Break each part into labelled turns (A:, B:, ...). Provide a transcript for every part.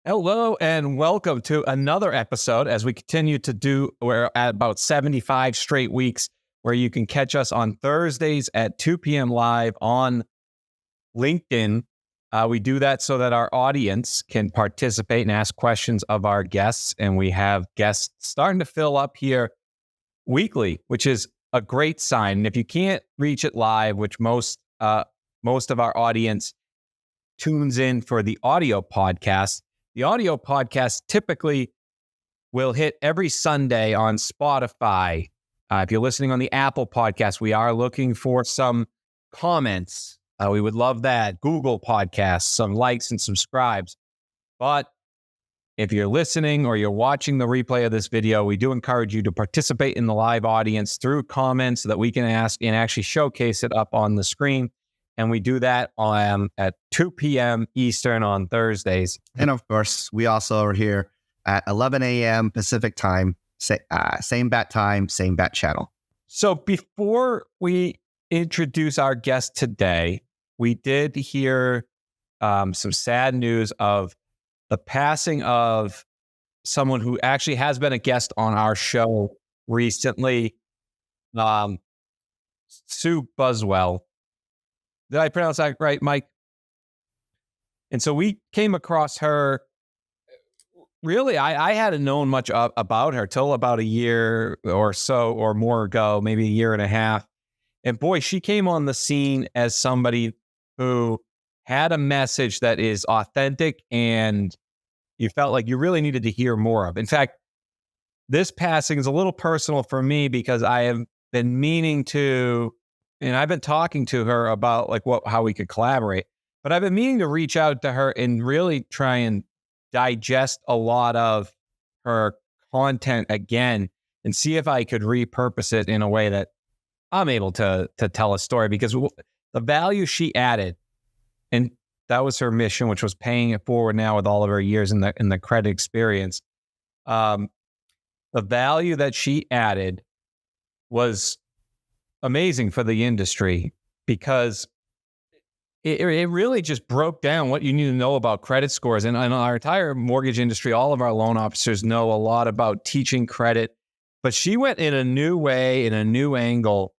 A: Hello and welcome to another episode as we continue to do, we're at about 75 straight weeks where you can catch us on Thursdays at 2 p.m. live on LinkedIn. We do that so that our audience can participate and ask questions of our guests. And we have guests starting to fill up here weekly, which is a great sign. And if you can't reach it live, which most of our audience tunes in for the audio podcast, the audio podcast typically will hit every Sunday on Spotify. If you're listening on the Apple podcast, we are looking for some comments. We would love that. Google Podcasts, some likes and subscribes. But if you're listening or you're watching the replay of this video, we do encourage you to participate in the live audience through comments so that we can ask and actually showcase it up on the screen. And we do that at 2 p.m. Eastern on Thursdays.
B: And of course, we also are here at 11 a.m. Pacific time, same bat time, same bat channel.
A: So before we introduce our guest today, we did hear some sad news of the passing of someone who actually has been a guest on our show recently, Sue Buswell. Did I pronounce that right, Mike? And so we came across her. Really, I hadn't known much about her till about a year or so or more ago, maybe a year and a half. And boy, she came on the scene as somebody who had a message that is authentic and you felt like you really needed to hear more of. In fact, this passing is a little personal for me because I have been meaning to, and I've been talking to her about like how we could collaborate, but I've been meaning to reach out to her and really try and digest a lot of her content again and see if I could repurpose it in a way that I'm able to tell a story, because the value she added, and that was her mission, which was paying it forward now with all of her years in the credit experience. The value that she added was amazing for the industry because it really just broke down what you need to know about credit scores. And our entire mortgage industry, all of our loan officers know a lot about teaching credit, but she went in a new way, in a new angle,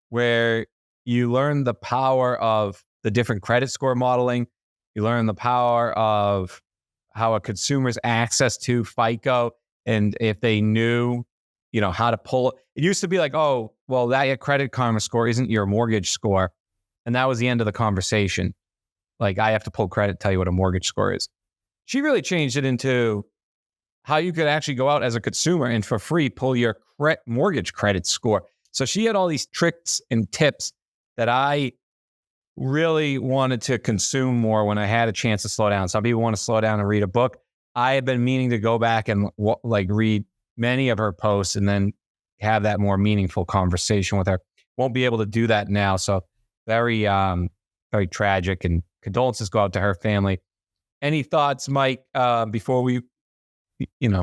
A: where you learn the power of the different credit score modeling. You learn the power of how a consumer's access to FICO, and if they knew, how to pull it. It used to be like, oh, well, that Credit Karma score isn't your mortgage score. And that was the end of the conversation. Like, I have to pull credit to tell you what a mortgage score is. She really changed it into how you could actually go out as a consumer and for free pull your mortgage credit score. So she had all these tricks and tips that I really wanted to consume more when I had a chance to slow down. Some people want to slow down and read a book. I have been meaning to go back and read many of her posts and then have that more meaningful conversation with her. Won't be able to do that now. So very, very tragic, and condolences go out to her family. Any thoughts, Mike, before we,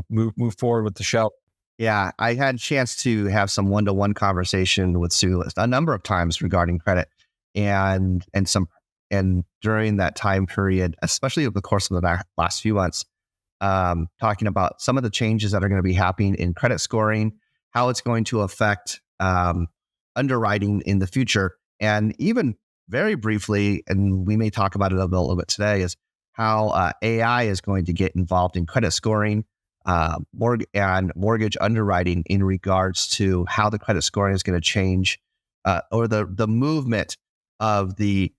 A: move forward with the show?
B: Yeah, I had a chance to have some one-to-one conversation with Sue a number of times regarding credit, and during that time period, especially over the course of the last few months, talking about some of the changes that are going to be happening in credit scoring, how it's going to affect underwriting in the future, and even very briefly, and we may talk about it a little bit today, is how AI is going to get involved in credit scoring and mortgage underwriting in regards to how the credit scoring is going to change, or the movement of the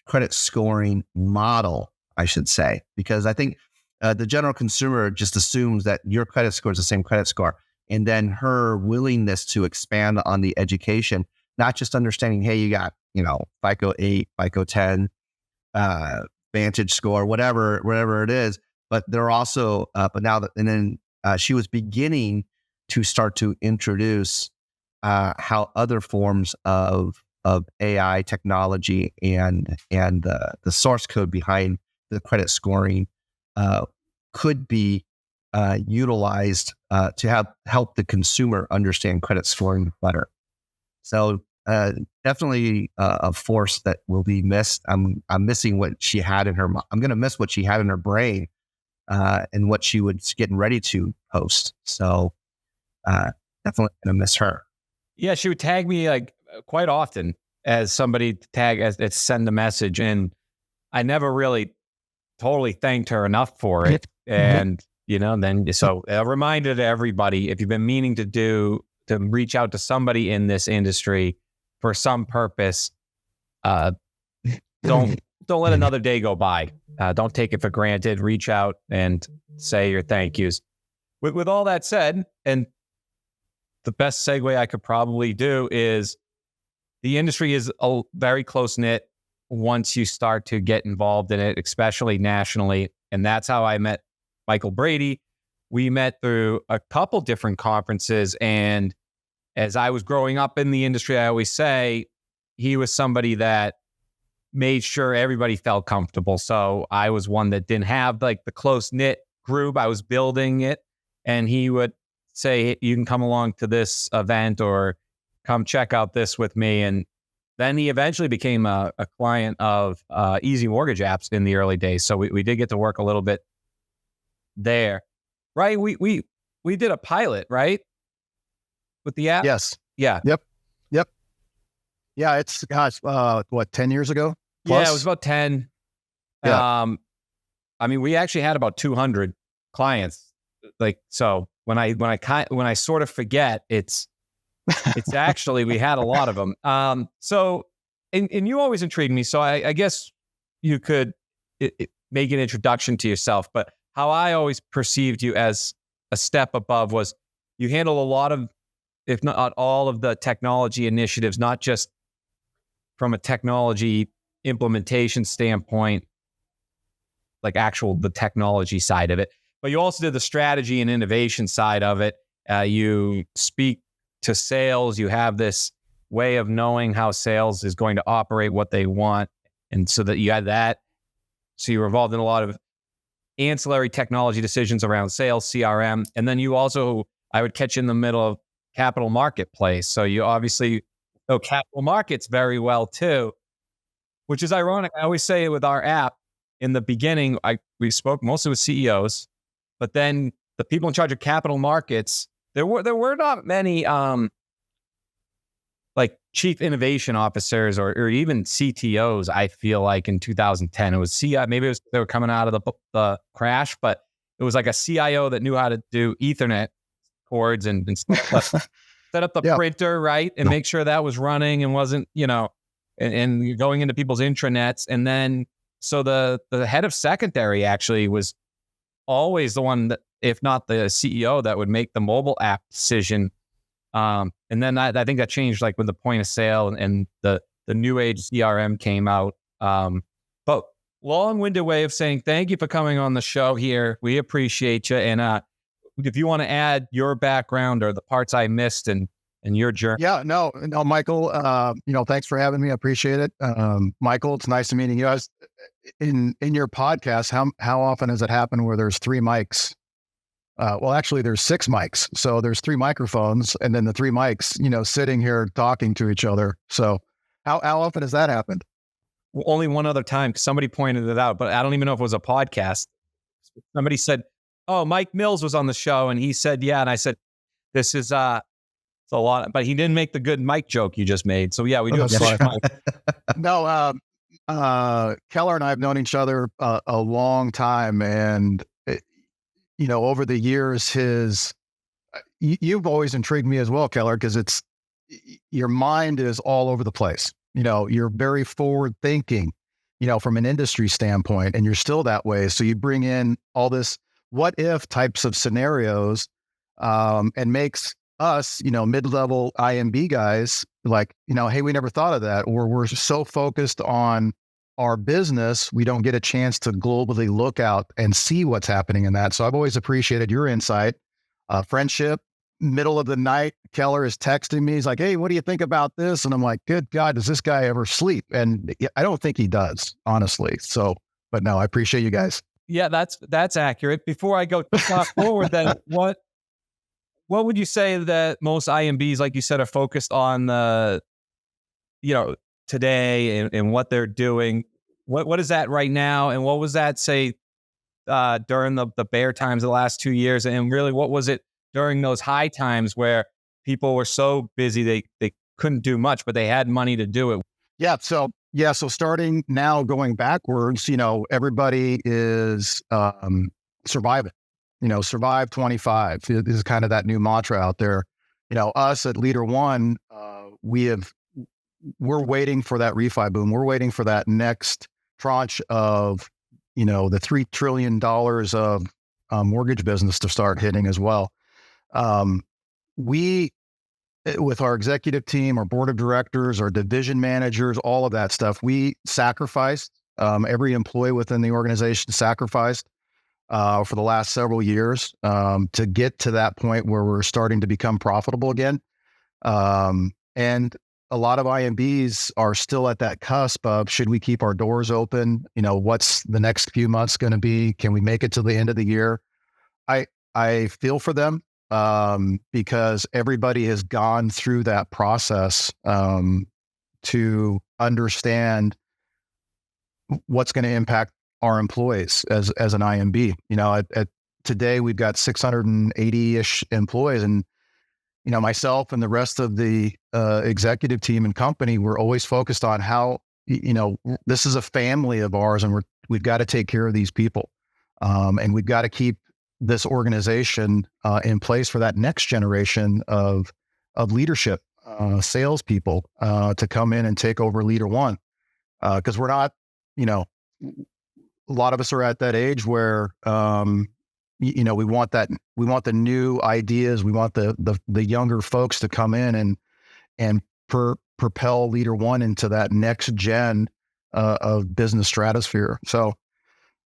B: credit scoring model, I should say, because I think the general consumer just assumes that your credit score is the same credit score. And then her willingness to expand on the education, not just understanding, hey, you got, FICO 8, FICO 10, Vantage score, whatever it is. But they're also, she was beginning to start to introduce how other forms of AI technology and the source code behind the credit scoring could be utilized to help the consumer understand credit scoring better. So definitely a force that will be missed. I'm missing what she had in her. I'm going to miss what she had in her brain and what she was getting ready to post. So definitely gonna miss her.
A: Yeah, she would tag me like quite often as somebody to tag as send a message, and I never really totally thanked her enough for it. And then so a reminder to everybody: if you've been meaning to reach out to somebody in this industry for some purpose, don't let another day go by. Don't take it for granted. Reach out and say your thank yous. With all that said, and the best segue I could probably do is the industry is very close knit once you start to get involved in it, especially nationally. And that's how I met Michael Brady. We met through a couple different conferences. And as I was growing up in the industry, I always say he was somebody that made sure everybody felt comfortable. So I was one that didn't have like the close knit group. I was building it, and he would say, hey, you can come along to this event or come check out this with me. And then he eventually became a client of Easy Mortgage Apps in the early days. So we did get to work a little bit there, right? We did a pilot, right? With the app?
C: Yes.
A: Yeah.
C: Yep. Yeah. It's, gosh, 10 years ago? Plus?
A: Yeah, it was about 10.
C: Yeah.
A: I mean, we actually had about 200 clients. Like, so when I sort of forget, it's actually, we had a lot of them. So, and you always intrigued me. So I guess you could make an introduction to yourself, but how I always perceived you as a step above was you handle a lot of, if not all of the technology initiatives, not just from a technology implementation standpoint, like the technology side of it, but you also did the strategy and innovation side of it. You speak to sales. You have this way of knowing how sales is going to operate, what they want. And so that you had that. So you were involved in a lot of ancillary technology decisions around sales, CRM. And then you also, I would catch you in the middle of capital marketplace. So you obviously know capital markets very well too, which is ironic. I always say with our app in the beginning, we spoke mostly with CEOs, but then the people in charge of capital markets, there were not many like chief innovation officers or even CTOs. I feel like in 2010, it was maybe they were coming out of the crash, but it was like a CIO that knew how to do Ethernet cords and set up the printer, right, and make sure that was running and wasn't, and you're going into people's intranets. And then so the head of secondary actually was always the one that, if not the CEO, that would make the mobile app decision. And then I think that changed like with the point of sale and the new age CRM came out. But long-winded way of saying thank you for coming on the show here. We appreciate you. And if you want to add your background or the parts I missed and your journey.
C: Yeah, no, Michael, thanks for having me. I appreciate it. Michael, it's nice to meeting you. I was in your podcast. How often has it happened where there's three mics? Well, actually there's 6 mics. So there's 3 microphones and then the 3 mics, sitting here talking to each other. So how often has that happened?
A: Well, only one other time. Somebody pointed it out, but I don't even know if it was a podcast. Somebody said, "Oh, Mike Mills was on the show," and he said, "Yeah." And I said, "This is it's a lot," but he didn't make the good Mike joke you just made. So yeah, we do have Mike.
C: No, Keller and I have known each other a long time, and over the years, you've always intrigued me as well, Keller, because your mind is all over the place. You're very forward thinking, from an industry standpoint, and you're still that way. So you bring in all this what if types of scenarios, and makes us, mid-level IMB guys like, hey, we never thought of that, or we're so focused on our business, we don't get a chance to globally look out and see what's happening in that. So I've always appreciated your insight, friendship. Middle of the night, Keller is texting me. He's like, "Hey, what do you think about this?" And I'm like, "Good God, does this guy ever sleep?" And I don't think he does, honestly. So, but no, I appreciate you guys.
A: Yeah, that's accurate. Before I go forward, then what would you say that most IMBs, like you said, are focused on the, today and what they're doing? What is that right now? And what was that say during the bear times the last 2 years? And really, what was it during those high times where people were so busy they couldn't do much, but they had money to do it?
C: So starting now, going backwards, everybody is surviving. Survive 25 is kind of that new mantra out there. Us at LeaderOne, we're waiting for that refi boom. We're waiting for that next tranche of, the $3 trillion of mortgage business to start hitting as well. We, with our executive team, our board of directors, our division managers, all of that stuff, we sacrificed, every employee within the organization sacrificed for the last several years to get to that point where we're starting to become profitable again. And a lot of IMBs are still at that cusp of, should we keep our doors open? What's the next few months going to be? Can we make it to the end of the year? I feel for them because everybody has gone through that process to understand what's going to impact our employees as an IMB. At today we've got 680-ish employees, and myself and the rest of the executive team and company, we're always focused on how this is a family of ours, and we've got to take care of these people, and we've got to keep this organization in place for that next generation of leadership, salespeople to come in and take over LeaderOne, because we're not, a lot of us are at that age where we want the new ideas, we want the younger folks to come in and propel LeaderOne into that next gen of business stratosphere. So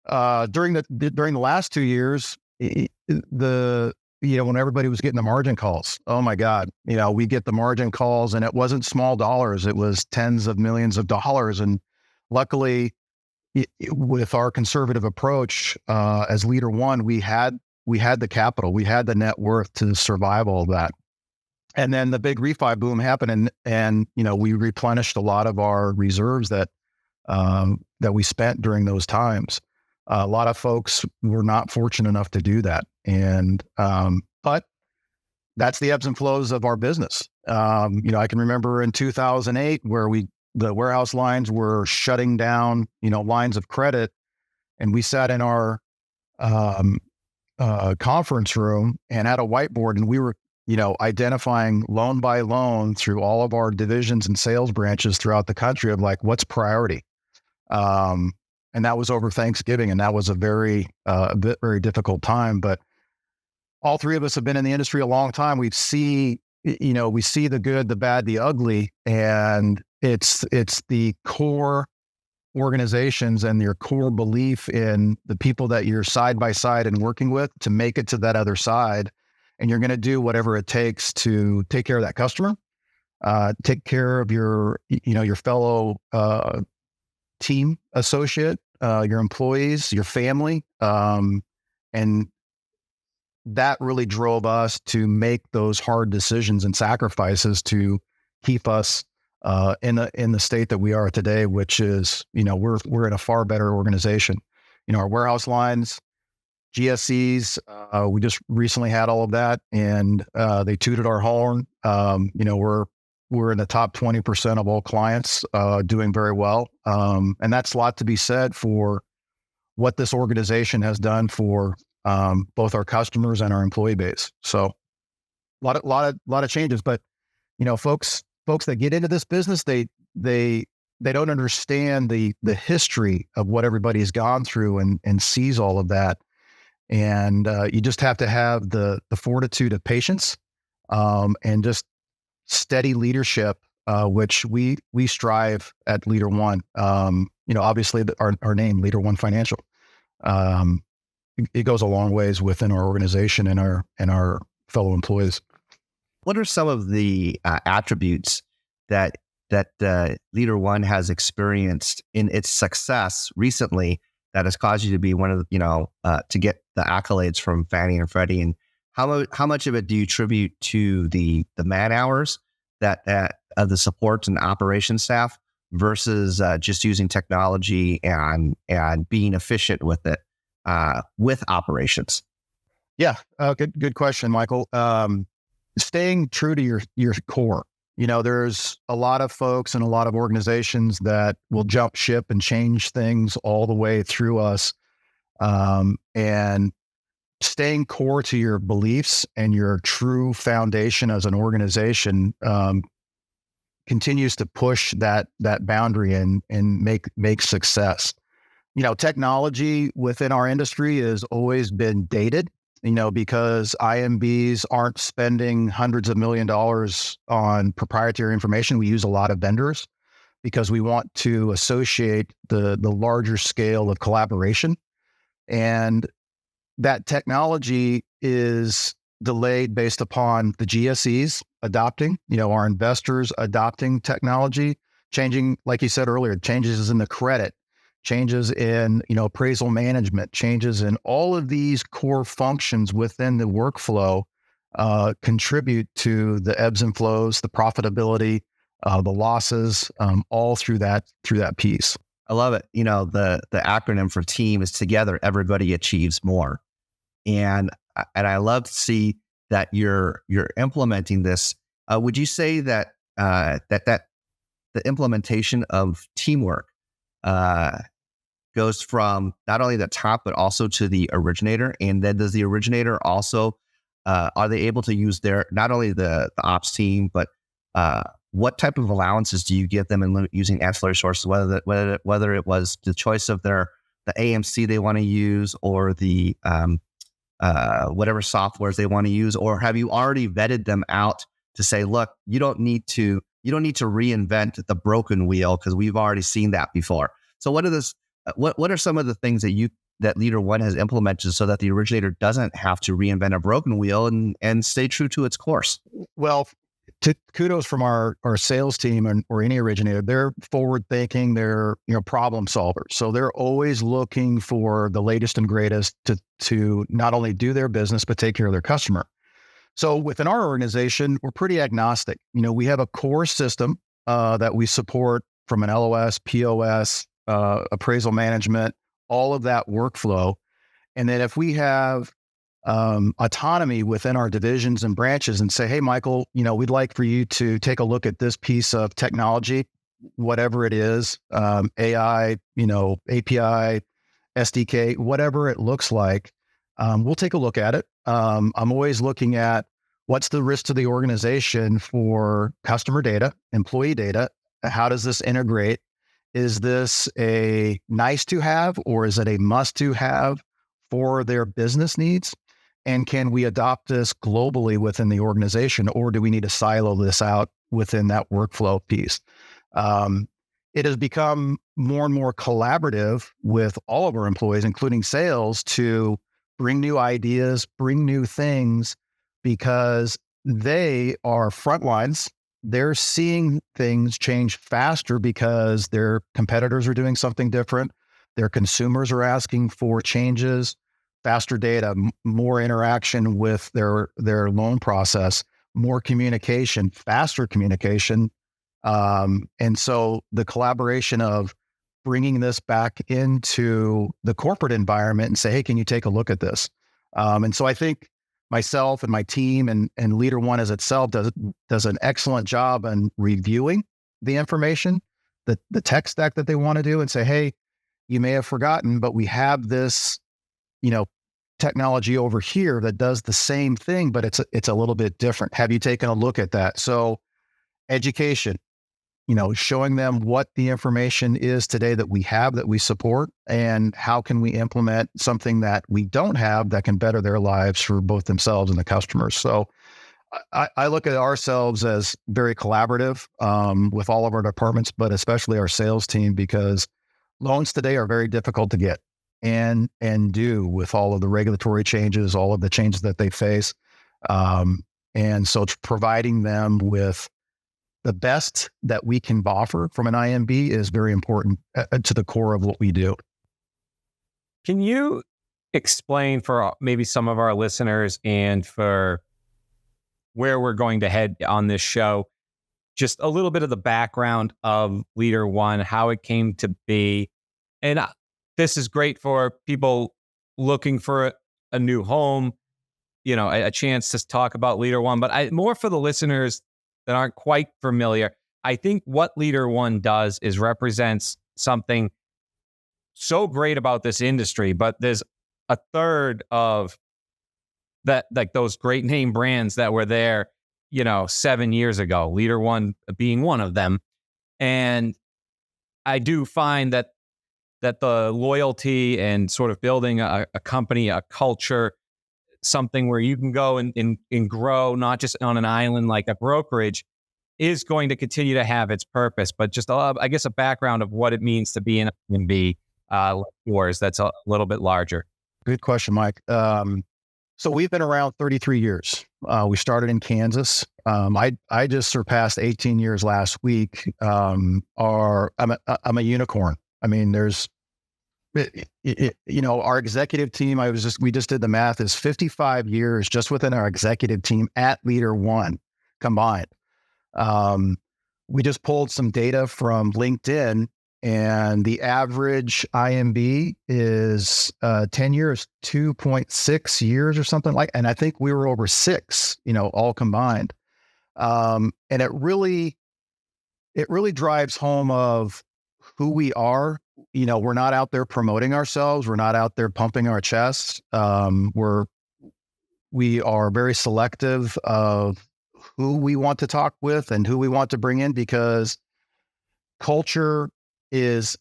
C: during the last 2 years, when everybody was getting the margin calls, oh my God, we get the margin calls, and it wasn't small dollars, it was tens of millions of dollars. And luckily, with our conservative approach as LeaderOne, we had the capital, we had the net worth to survive all of that. And then the big refi boom happened, and we replenished a lot of our reserves that we spent during those times. A lot of folks were not fortunate enough to do that, and but that's the ebbs and flows of our business. I can remember in 2008 where the warehouse lines were shutting down, lines of credit, and we sat in our conference room and had a whiteboard, and we were, identifying loan by loan through all of our divisions and sales branches throughout the country of like, what's priority. And that was over Thanksgiving, and that was a very difficult time. But all three of us have been in the industry a long time. We see the good, the bad, the ugly, and it's the core organizations and your core belief in the people that you're side by side and working with to make it to that other side. And you're going to do whatever it takes to take care of that customer, take care of your fellow team associate, your employees, your family. And that really drove us to make those hard decisions and sacrifices to keep us in the state that we are today, which is, we're in a far better organization. Our warehouse lines, GSEs, we just recently had all of that, and they tooted our horn. We're in the top 20% of all clients, doing very well. And that's a lot to be said for what this organization has done for both our customers and our employee base. So a lot of changes, but folks that get into this business, they don't understand the history of what everybody's gone through and sees all of that. And you just have to have the fortitude of patience and just steady leadership, which we strive at LeaderOne. Obviously our name, LeaderOne Financial, it goes a long ways within our organization and our fellow employees.
B: What are some of the attributes that LeaderOne has experienced in its success recently that has caused you to be one of to get the accolades from Fannie and Freddie? And how much of it do you attribute to the man hours that of the support and operations staff versus just using technology and being efficient with it? with operations?
C: Yeah, good question, Michael. Staying true to your core. There's a lot of folks and a lot of organizations that will jump ship and change things all the way through us. And staying core to your beliefs and your true foundation as an organization continues to push that boundary and make success. Technology within our industry has always been dated, because IMBs aren't spending hundreds of $1 million on proprietary information. We use a lot of vendors because we want to associate the larger scale of collaboration. And that technology is delayed based upon the GSEs adopting, our investors adopting technology, changing, like you said earlier, changes in the credit, changes in, appraisal management, changes in all of these core functions within the workflow contribute to the ebbs and flows, the profitability, the losses, all through that piece.
B: I love it. The acronym for team is together, everybody achieves more. And I love to see that you're implementing this. Would you say that that the implementation of teamwork goes from not only the top but also to the originator? And then does the originator also are they able to use their not only the ops team but what type of allowances do you give them in using ancillary sources? Whether it was the choice of the AMC they want to use or the whatever softwares they want to use, or have you already vetted them out to say, look, you don't need to reinvent the broken wheel because we've already seen that before. So what are some of the things that LeaderOne has implemented so that the originator doesn't have to reinvent a broken wheel and stay true to its course?
C: Well, kudos from our sales team or any originator. They're forward thinking. They're problem solvers. So they're always looking for the latest and greatest to not only do their business but take care of their customer. So within our organization, we're pretty agnostic. We have a core system that we support from an LOS, POS, appraisal management, all of that workflow. And then if we have autonomy within our divisions and branches and say, hey, Michael, we'd like for you to take a look at this piece of technology, whatever it is, AI, API, SDK, whatever it looks like, we'll take a look at it. I'm always looking at what's the risk to the organization for customer data, employee data. How does this integrate? Is this a nice to have or is it a must to have for their business needs? And can we adopt this globally within the organization, or do we need to silo this out within that workflow piece? It has become more and more collaborative with all of our employees, including sales, to bring new ideas, bring new things, because they are front lines. They're seeing things change faster because their competitors are doing something different. Their consumers are asking for changes, faster data, more interaction with their loan process, more communication, faster communication. And so the collaboration of bringing this back into the corporate environment and say, hey, can you take a look at this? And so I think myself and my team and LeaderOne as itself does an excellent job in reviewing the information, the tech stack that they want to do, and say, hey, you may have forgotten, but we have this, technology over here that does the same thing, but it's a little bit different. Have you taken a look at that? So education, showing them what the information is today that we have, that we support, and how can we implement something that we don't have that can better their lives for both themselves and the customers. So I look at ourselves as very collaborative with all of our departments, but especially our sales team, because loans today are very difficult to get and do with all of the regulatory changes, all of the changes that they face. And so it's providing them with the best that we can offer from an IMB is very important to the core of what we do.
A: Can you explain for maybe some of our listeners and for where we're going to head on this show, just a little bit of the background of LeaderOne, how it came to be? And this is great for people looking for a new home, a chance to talk about LeaderOne. But more for the listeners that aren't quite familiar, I think what LeaderOne does is represents something so great about this industry, but there's a third of that, like those great name brands that were there, 7 years ago, LeaderOne being one of them. And I do find that the loyalty and sort of building a company, a culture, something where you can go and grow, not just on an island like a brokerage, is going to continue to have its purpose. But just, I guess, a background of what it means to be an IMB like yours that's a little bit larger.
C: Good question, Mike. So we've been around 33 years. We started in Kansas. I just surpassed 18 years last week. I'm a unicorn. I mean, there's, our executive team. We just did the math, is 55 years just within our executive team at LeaderOne combined. We just pulled some data from LinkedIn, and the average IMB is 10 years, 2.6 years or something like, and I think we were over 6, all combined. And it really drives home of who we are. We're not out there promoting ourselves. We're not out there pumping our chests. We are very selective of who we want to talk with and who we want to bring in, because culture is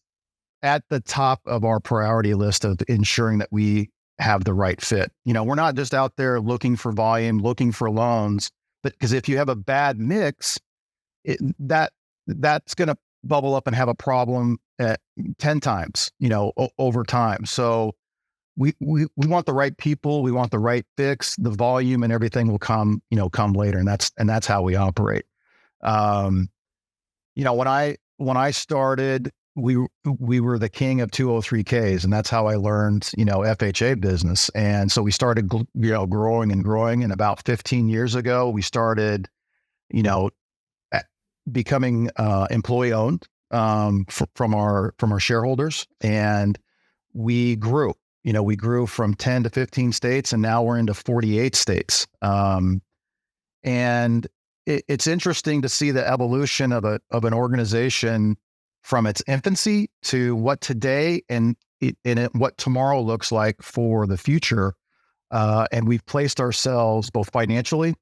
C: at the top of our priority list of ensuring that we have the right fit. We're not just out there looking for volume, looking for loans, but because if you have a bad mix, that's going to bubble up and have a problem at 10 times, over time. So we want the right people. We want the right fix. The volume and everything will come later. And that's how we operate. When I started, we were the king of 203Ks, and that's how I learned, FHA business. And so we started, growing and growing. And about 15 years ago, we started, becoming employee owned from our shareholders, and we grew. We grew from 10 to 15 states, and now we're into 48 states. And it's interesting to see the evolution of an organization from its infancy to what today and what tomorrow looks like for the future. And we've placed ourselves both financially,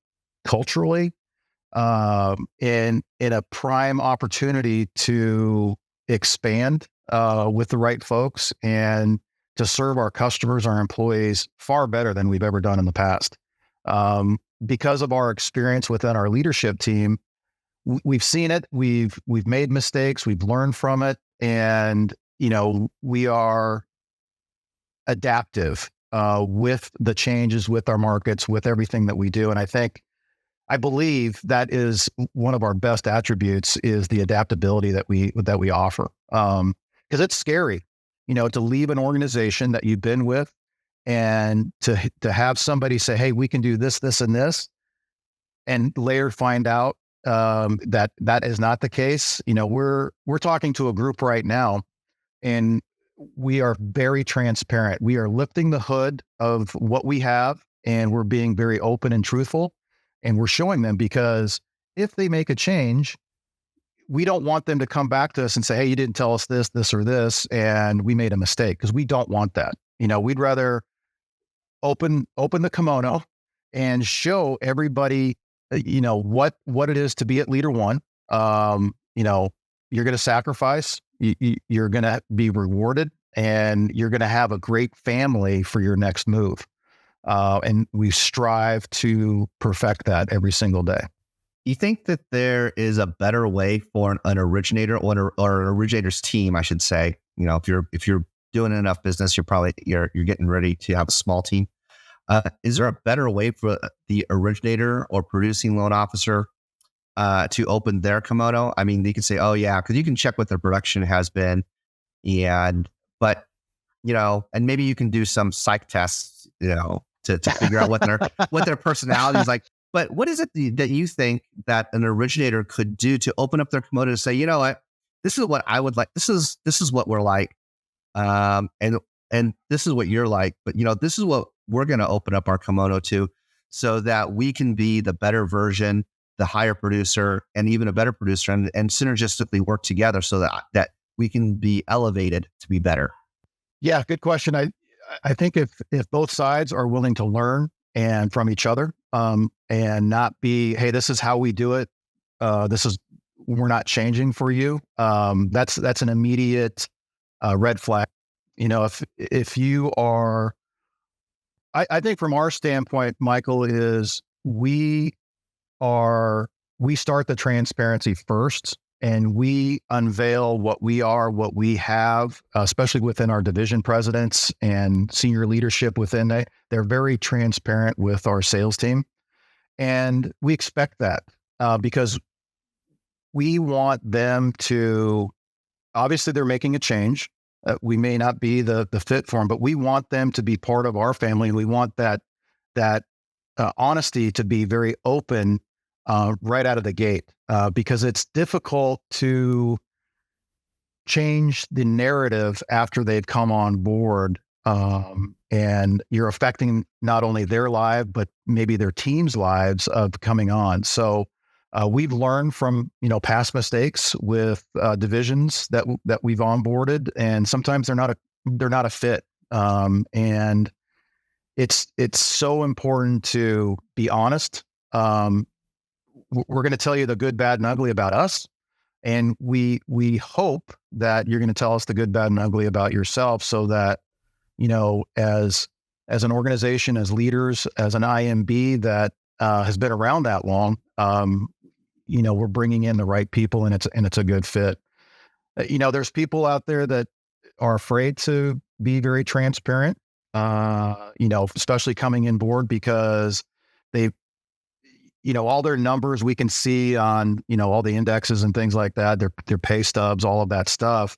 C: culturally, in a prime opportunity to expand with the right folks and to serve our customers, our employees, far better than we've ever done in the past. Because of our experience within our leadership team, we've seen it. We've made mistakes. We've learned from it, and we are adaptive with the changes, with our markets, with everything that we do. And I believe that is one of our best attributes, is the adaptability that we offer. Because it's scary, to leave an organization that you've been with and to have somebody say, "Hey, we can do this, this, and this," and later find out that is not the case. We're talking to a group right now, and we are very transparent. We are lifting the hood of what we have, and we're being very open and truthful. And we're showing them, because if they make a change, we don't want them to come back to us and say, "Hey, you didn't tell us this, this, or this, and we made a mistake," because we don't want that. We'd rather open the kimono and show everybody, what it is to be at LeaderOne. You're going to sacrifice, you're going to be rewarded, and you're going to have a great family for your next move. And we strive to perfect that every single day.
B: You think that there is a better way for an originator or an originator's team, I should say? If you're doing enough business, you're getting ready to have a small team. Is there a better way for the originator or producing loan officer to open their kimono? I mean, you can say, "Oh yeah," because you can check what their production has been, and maybe you can do some psych tests, to figure out what their personality is like. But what is it that you think that an originator could do to open up their kimono to say, "You know what, this is what I would like. This is what we're like, and and this is what you're like, but this is what we're going to open up our kimono to, so that we can be the better version, the higher producer, and even a better producer, and synergistically work together so that we can be elevated to be better.
C: Yeah, good question. I think if both sides are willing to learn and from each other, and not be, hey, this is how we do it. We're not changing for you. That's an immediate red flag. If you are, I think from our standpoint, Michael, is we start the transparency first, and we unveil what we are, what we have, especially within our division presidents and senior leadership within it. They're very transparent with our sales team. And we expect that because we want them to, obviously they're making a change. We may not be the fit for them, but we want them to be part of our family. And we want that honesty to be very open right out of the gate, because it's difficult to change the narrative after they've come on board, and you're affecting not only their life, but maybe their team's lives of coming on. So we've learned from past mistakes with divisions that we've onboarded, and sometimes they're not a fit, and it's so important to be honest. We're going to tell you the good, bad, and ugly about us. And we hope that you're going to tell us the good, bad, and ugly about yourself, so that, as an organization, as leaders, as an IMB that has been around that long, we're bringing in the right people, and it's a good fit. There's people out there that are afraid to be very transparent, especially coming in board, because they, all their numbers we can see on, all the indexes and things like that, their pay stubs, all of that stuff.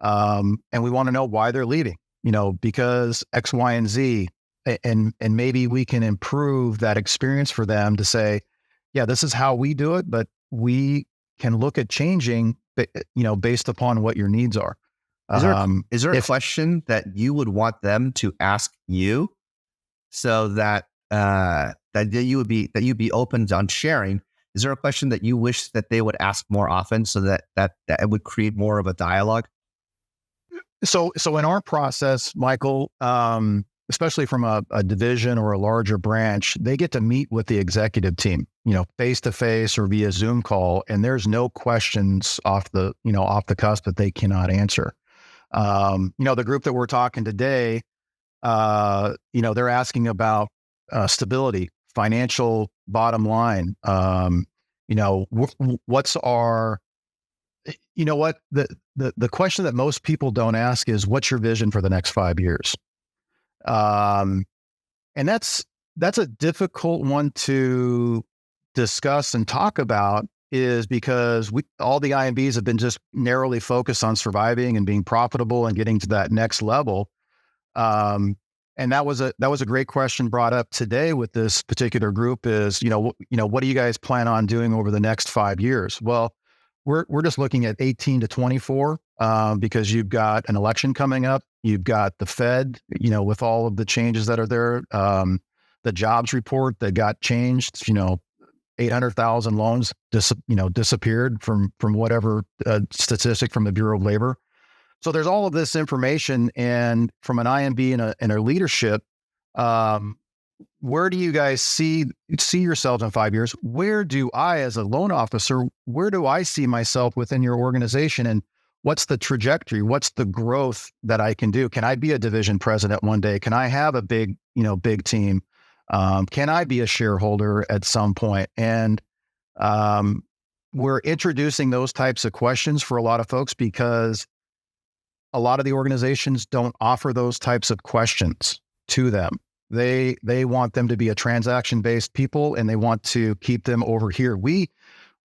C: And we want to know why they're leaving, because X, Y, and Z, and maybe we can improve that experience for them to say, yeah, this is how we do it, but we can look at changing, based upon what your needs are.
B: Is there a question that you would want them to ask you, so that you'd be open on sharing? Is there a question that you wish that they would ask more often, so that it would create more of a dialogue?
C: So in our process, Michael, especially from a division or a larger branch, they get to meet with the executive team, face to face or via Zoom call, and there's no questions off the cusp that they cannot answer. The group that we're talking today, they're asking about stability, financial bottom line. What's our, the question that most people don't ask is, what's your vision for the next 5 years? And that's a difficult one to discuss and talk about, is because all the IMBs have been just narrowly focused on surviving and being profitable and getting to that next level. And that was a great question brought up today with this particular group is, what do you guys plan on doing over the next 5 years? Well, we're just looking at 18 to 24, because you've got an election coming up. You've got the Fed, with all of the changes that are there. The jobs report that got changed, 800,000 loans disappeared from whatever statistic from the Bureau of Labor. So there's all of this information, and from an IMB and a leadership, where do you guys see yourselves in 5 years? Where do I, as a loan officer, where do I see myself within your organization? And what's the trajectory? What's the growth that I can do? Can I be a division president one day? Can I have a big team? Can I be a shareholder at some point? And we're introducing those types of questions for a lot of folks, because a lot of the organizations don't offer those types of questions to them. They want them to be a transaction-based people, and they want to keep them over here. We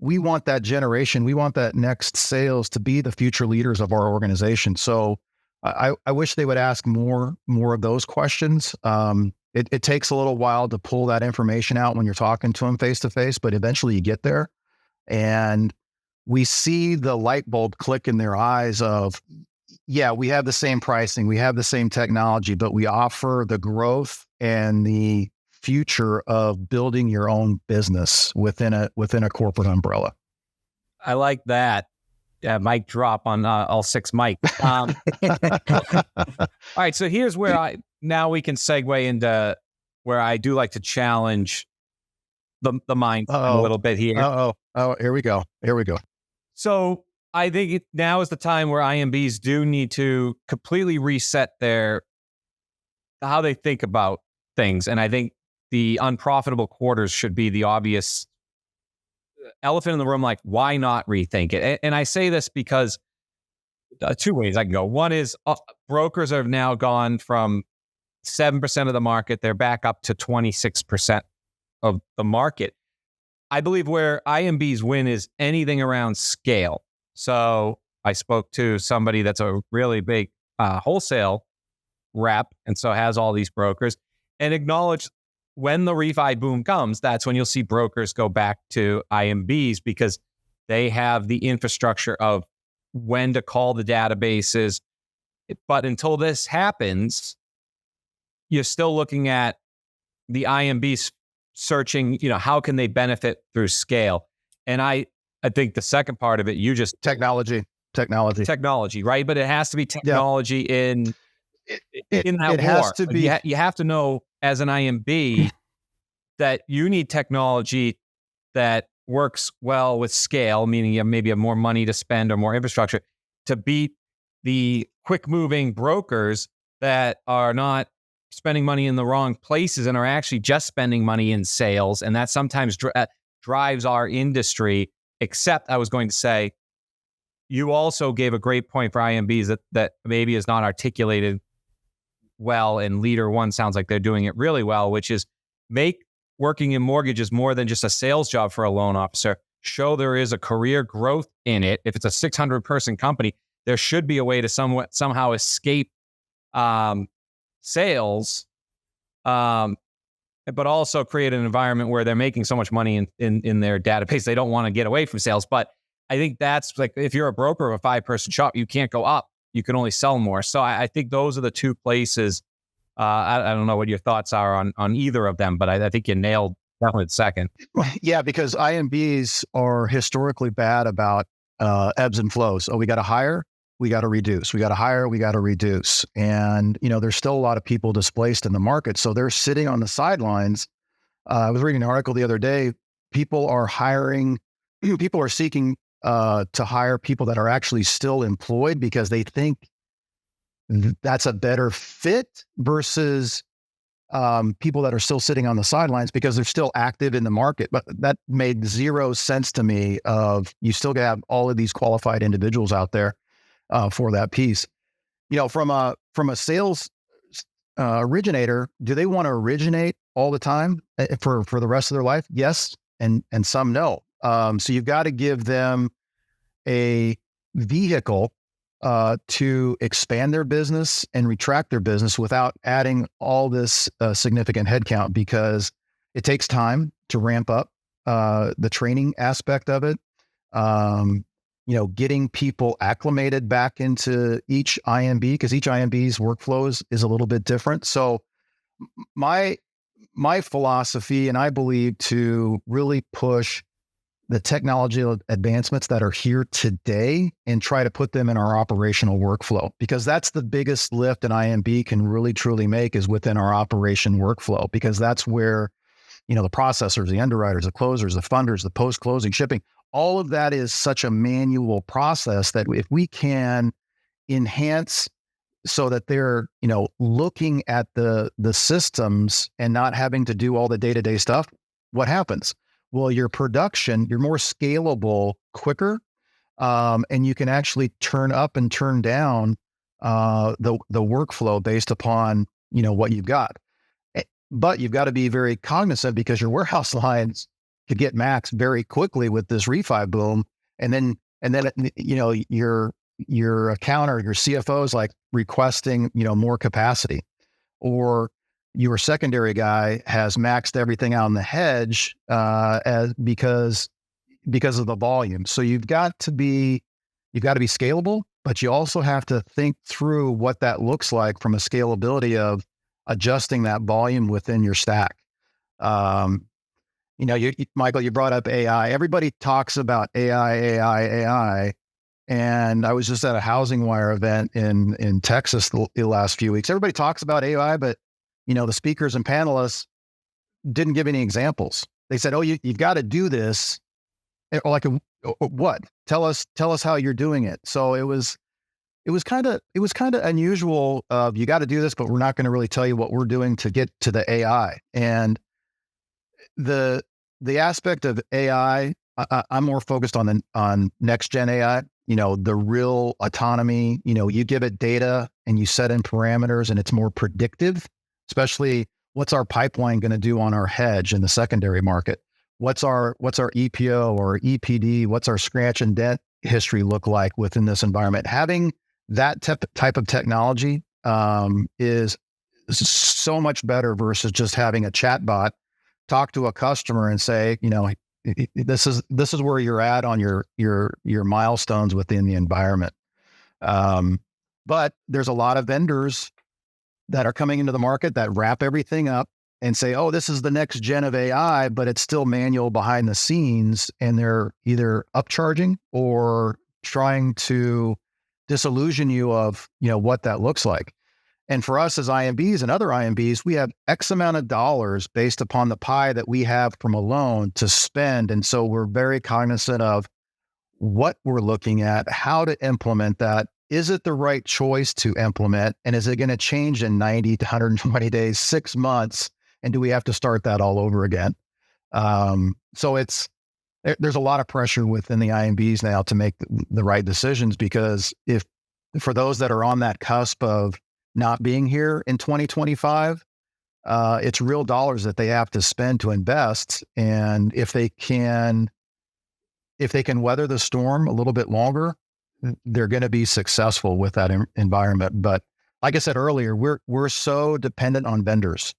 C: want that generation. We want that next sales to be the future leaders of our organization. So I wish they would ask more of those questions. It takes a little while to pull that information out when you're talking to them face to face, but eventually you get there, and we see the light bulb click in their eyes of, yeah, we have the same pricing, we have the same technology, but we offer the growth and the future of building your own business within a corporate umbrella.
A: I like that. Mic drop on all 6 mics. All right, so here's where now we can segue into where I do like to challenge the mind a little bit here.
C: Oh, here we go.
A: So I think now is the time where IMBs do need to completely reset how they think about things. And I think the unprofitable quarters should be the obvious elephant in the room. Like, why not rethink it? And I say this because 2 ways I can go. One is brokers have now gone from 7% of the market. They're back up to 26% of the market. I believe where IMBs win is anything around scale. So I spoke to somebody that's a really big wholesale rep, and so has all these brokers, and acknowledge when the refi boom comes, that's when you'll see brokers go back to IMBs because they have the infrastructure of when to call the databases. But until this happens, you're still looking at the IMBs searching, how can they benefit through scale? And I think the second part of it, you just
C: Technology,
A: right? But it has to be technology in that
C: it
A: war.
C: has to be.
A: You have to know as an IMB that you need technology that works well with scale, meaning you maybe have more money to spend or more infrastructure to beat the quick moving brokers that are not spending money in the wrong places and are actually just spending money in sales. And that sometimes drives our industry. Except I was going to say, you also gave a great point for IMBs that maybe is not articulated well, and LeaderOne sounds like they're doing it really well, which is make working in mortgages more than just a sales job for a loan officer. Show there is a career growth in it. If it's a 600-person company, there should be a way to somehow escape sales, but also create an environment where they're making so much money in their database, they don't want to get away from sales. But I think that's like, if you're a broker of a 5-person shop, you can't go up. You can only sell more. So I think those are the 2 places. I don't know what your thoughts are on either of them, but I think you nailed definitely the second.
C: Yeah, because IMBs are historically bad about ebbs and flows. Oh, we got to hire, we got to reduce. We got to hire, we got to reduce. And, there's still a lot of people displaced in the market. So they're sitting on the sidelines. I was reading an article the other day. People are seeking to hire people that are actually still employed because they think that's a better fit versus people that are still sitting on the sidelines because they're still active in the market. But that made zero sense to me. You still have all of these qualified individuals out there for that piece. From a sales originator, do they want to originate all the time for the rest of their life? Yes, and some no. So you've got to give them a vehicle to expand their business and retract their business without adding all this significant headcount, because it takes time to ramp up the training aspect of it. Getting people acclimated back into each IMB, because each IMB's workflows is a little bit different. So my philosophy, and I believe, to really push the technology advancements that are here today and try to put them in our operational workflow, because that's the biggest lift an IMB can really truly make, is within our operation workflow, because that's where, the processors, the underwriters, the closers, the funders, the post-closing shipping, all of that is such a manual process that if we can enhance so that they're, looking at the systems and not having to do all the day-to-day stuff, what happens? Well, your production, you're more scalable quicker, and you can actually turn up and turn down the workflow based upon, what you've got. But you've got to be very cognizant, because your warehouse lines could get maxed very quickly with this refi boom, and then your account or your CFO is like requesting more capacity, or your secondary guy has maxed everything out on the hedge because of the volume. So you've got to be scalable, but you also have to think through what that looks like from a scalability of adjusting that volume within your stack. Um, Michael, you brought up AI. Everybody talks about AI. And I was just at a Housing Wire event in Texas the last few weeks. Everybody talks about AI, but the speakers and panelists didn't give any examples. They said, "Oh, you've got to do this." Or like, what? Tell us how you're doing it. So it was kind of unusual. You got to do this, but we're not going to really tell you what we're doing to get to the AI. And the aspect of AI, I'm more focused on next gen AI. The real autonomy. You give it data and you set in parameters, and it's more predictive. Especially, what's our pipeline going to do on our hedge in the secondary market? What's our EPO or EPD? What's our scratch and dent history look like within this environment? Having that type of technology is so much better versus just having a chatbot talk to a customer and say, this is where you're at on your milestones within the environment. But there's a lot of vendors that are coming into the market that wrap everything up and say, oh, this is the next gen of AI, but it's still manual behind the scenes, and they're either upcharging or trying to disillusion you of what that looks like. And for us as IMBs and other IMBs, we have X amount of dollars based upon the pie that we have from a loan to spend. And so we're very cognizant of what we're looking at, how to implement that. Is it the right choice to implement? And is it going to change in 90 to 120 days, 6 months? And do we have to start that all over again? So there's a lot of pressure within the IMBs now to make the right decisions, because if for those that are on that cusp of not being here in 2025, it's real dollars that they have to spend to invest. And if they can weather the storm a little bit longer, they're going to be successful with that environment. But like I said earlier, we're so dependent on vendors.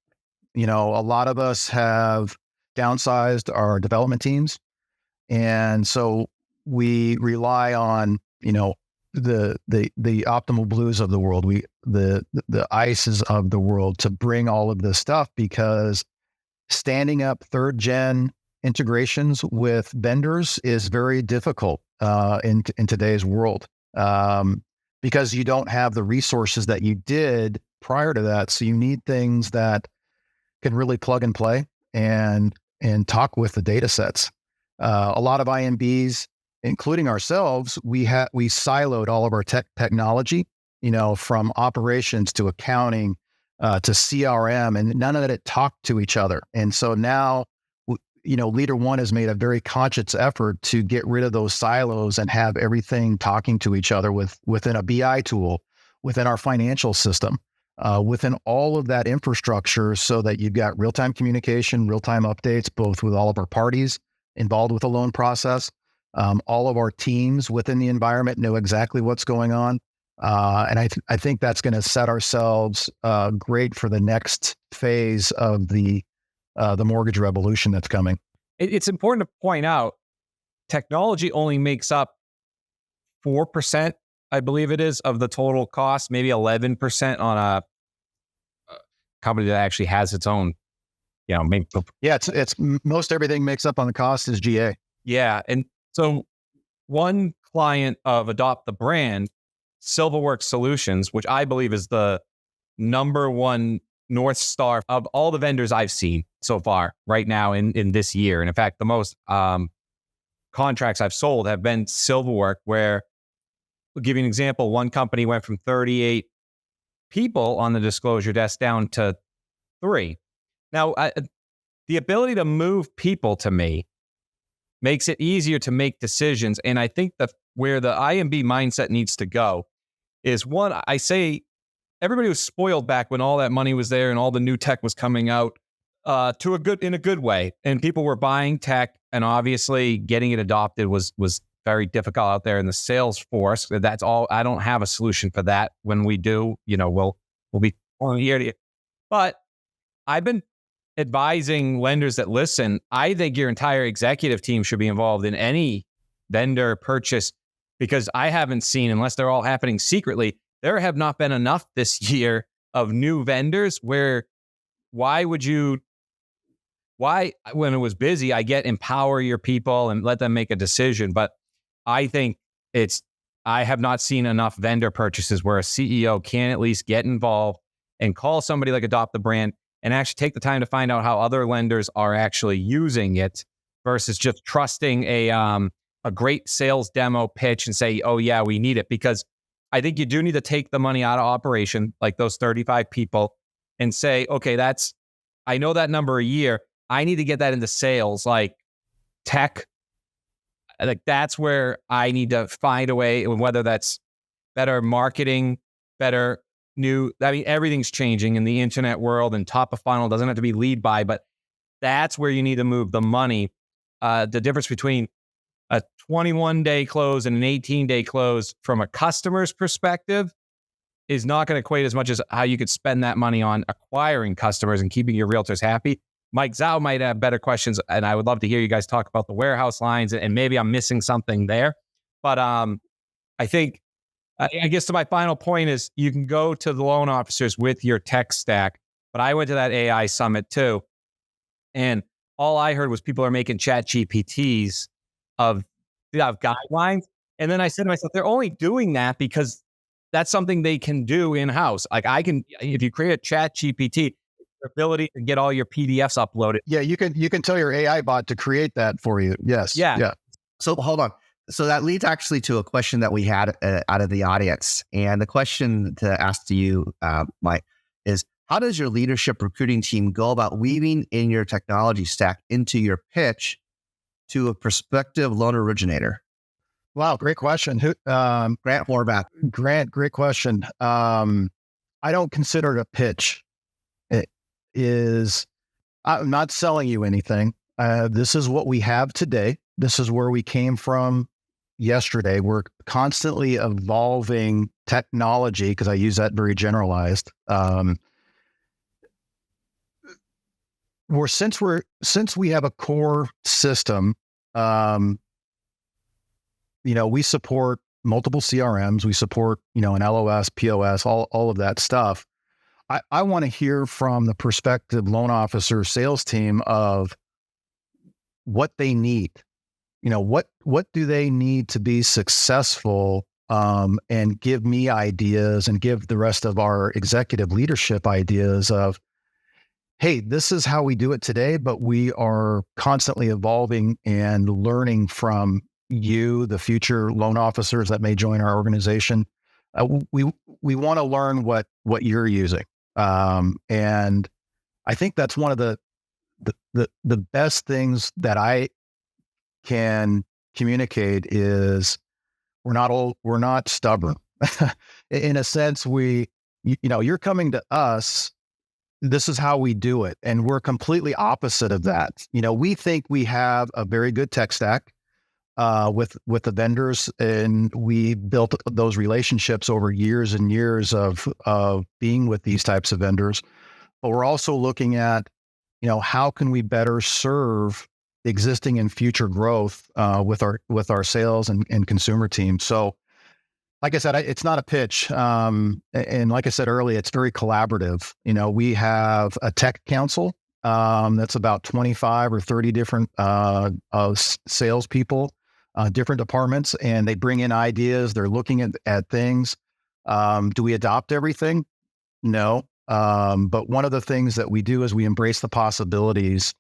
C: A lot of us have downsized our development teams, and so we rely on the Optimal Blues of the world, the ICEs of the world to bring all of this stuff, because standing up third gen integrations with vendors is very difficult in today's world, because you don't have the resources that you did prior to that. So you need things that can really plug and play and talk with the data sets. A lot of IMBs, including ourselves, we siloed all of our technology, from operations to accounting to CRM, and none of it talked to each other. And so now, LeaderOne has made a very conscious effort to get rid of those silos and have everything talking to each other within a BI tool, within our financial system, within all of that infrastructure, so that you've got real-time communication, real-time updates, both with all of our parties involved with the loan process. All of our teams within the environment know exactly what's going on. And I think that's going to set ourselves great for the next phase of the mortgage revolution that's coming.
A: It's important to point out, technology only makes up 4%, I believe it is, of the total cost, maybe 11% on a company that actually has its own, maybe.
C: Yeah, it's most everything makes up on the cost is GA.
A: Yeah. And so one client of Adopt the Brand, Silverworks Solutions, which I believe is the number one North Star of all the vendors I've seen so far right now in this year. And in fact, the most contracts I've sold have been Silverwork, where, I'll give you an example. One company went from 38 people on the disclosure desk down to 3. Now, the ability to move people to me makes it easier to make decisions. And I think that where the IMB mindset needs to go is, one, I say everybody was spoiled back when all that money was there and all the new tech was coming out in a good way. And people were buying tech, and obviously getting it adopted was very difficult out there in the sales force. That's all. I don't have a solution for that. When we do, we'll be on ear to ear. But I've been advising lenders that listen. I think your entire executive team should be involved in any vendor purchase, because I haven't seen, unless they're all happening secretly, there have not been enough this year of new vendors where why, when it was busy, I get empower your people and let them make a decision. But I think I have not seen enough vendor purchases where a CEO can at least get involved and call somebody like Adopt the Brand and actually take the time to find out how other lenders are actually using it versus just trusting a great sales demo pitch and say, oh yeah, we need it. Because I think you do need to take the money out of operation, like those 35 people, and say, okay, I know that number a year. I need to get that into sales, like tech. Like that's where I need to find a way, whether that's better marketing, better everything's changing in the internet world, and top of funnel doesn't have to be lead by, but that's where you need to move the money. The difference between a 21-day close and an 18-day close from a customer's perspective is not going to equate as much as how you could spend that money on acquiring customers and keeping your realtors happy. Mike Zhao might have better questions, and I would love to hear you guys talk about the warehouse lines, and maybe I'm missing something there. But I think, I guess to my final point is you can go to the loan officers with your tech stack, but I went to that AI summit too, and all I heard was people are making chat GPTs of guidelines. And then I said to myself, they're only doing that because that's something they can do in-house. Like if you create a chat GPT, the ability to get all your PDFs uploaded.
C: Yeah, you can tell your AI bot to create that for you. Yes.
A: Yeah.
B: So hold on. So that leads actually to a question that we had out of the audience. And the question to ask to you, Mike, is how does your leadership recruiting team go about weaving in your technology stack into your pitch to a prospective loan originator?
C: Wow, great question.
B: Grant Horvath.
C: Grant, great question. I don't consider it a pitch. It is, I'm not selling you anything. This is what we have today. This is where we came from yesterday. We're constantly evolving technology, because I use that very generalized. Since we have a core system, we support multiple CRMs, we support, an LOS, POS, all of that stuff. I want to hear from the prospective loan officer sales team of what they need. What do they need to be successful, and give me ideas and give the rest of our executive leadership ideas of, hey, this is how we do it today, but we are constantly evolving and learning from you, the future loan officers that may join our organization. We want to learn what you're using, and I think that's one of the best things that I can communicate is we're not stubborn. In a sense, you're coming to us. This is how we do it, and we're completely opposite of that. We think we have a very good tech stack with the vendors, and we built those relationships over years and years of being with these types of vendors. But we're also looking at, how can we better serve existing and future growth with our sales and consumer team. So, like I said, it's not a pitch. And like I said earlier, it's very collaborative. We have a tech council that's about 25 or 30 different salespeople, different departments, and they bring in ideas. They're looking at things. Do we adopt everything? No. But one of the things that we do is we embrace the possibilities